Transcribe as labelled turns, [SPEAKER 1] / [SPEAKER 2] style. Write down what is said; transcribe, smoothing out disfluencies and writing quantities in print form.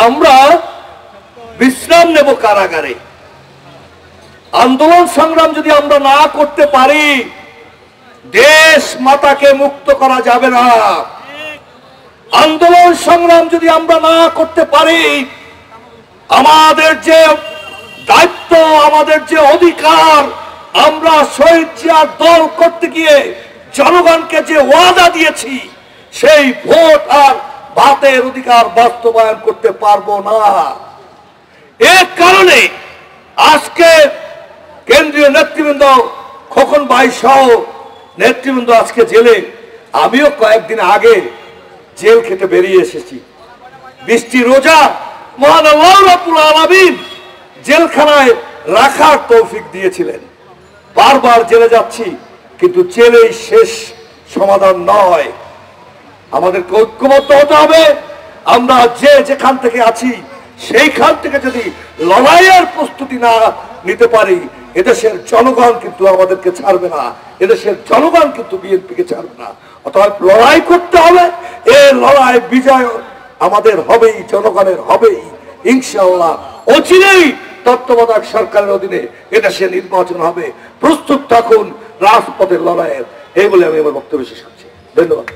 [SPEAKER 1] আমরা বিশ্রাম নেব কারাগারে। আন্দোলন সংগ্রাম যদি আমরা না করতে পারি, দেশ মাতাকে মুক্ত করা যাবে না। আন্দোলন সংগ্রাম যদি আমরা না করতে পারি, আমাদের যে দায়িত্ব, আমাদের যে অধিকার, আমরা শহীদ জিয়ার দল করতে গিয়ে জনগণকে যে ওয়াদা দিয়েছি, সেই ভোট আর ভাতের অধিকার বাস্তবায়ন করতে পারবো না। এর কারণে আজকে কেন্দ্রীয় নেতৃবৃন্দ, খোকন ভাই সহ নেতৃবৃন্দ আজকে জেলে। আমিও কয়েকদিন আগে জেল খেতে বেরিয়ে এসেছি। বৃষ্টি রোজা মহান আল্লাহ রাব্বুল আলামিন জেলখানায় রাখার তৌফিক দিয়েছিলেন। বারবার জেলে যাচ্ছি, কিন্তু জেলেই শেষ সমাধান নয়। আমাদেরকে ঐক্যবদ্ধ হতে হবে। আমরা যে যেখান থেকে আছি সেইখান থেকে যদি লড়াইয়ের প্রস্তুতি না নিতে পারি, এদেশের জনগণ কিন্তু আমাদেরকে ছাড়বে না, এদেশের জনগণ কিন্তু বিএনপিকে ছাড়বে না। অতএব লড়াই করতে হবে। এই লড়াই বিজয় আমাদের হবেই, জনগণের হবেই ইনশাআল্লাহ। অচিরেই তত্ত্বাবধায়ক সরকারের অধীনে এদেশে নির্বাচন হবে। প্রস্তুত থাকুন রাজপথের লড়াইয়ের। এই বলে আমি আমার বক্তব্য শেষ করছি। ধন্যবাদ।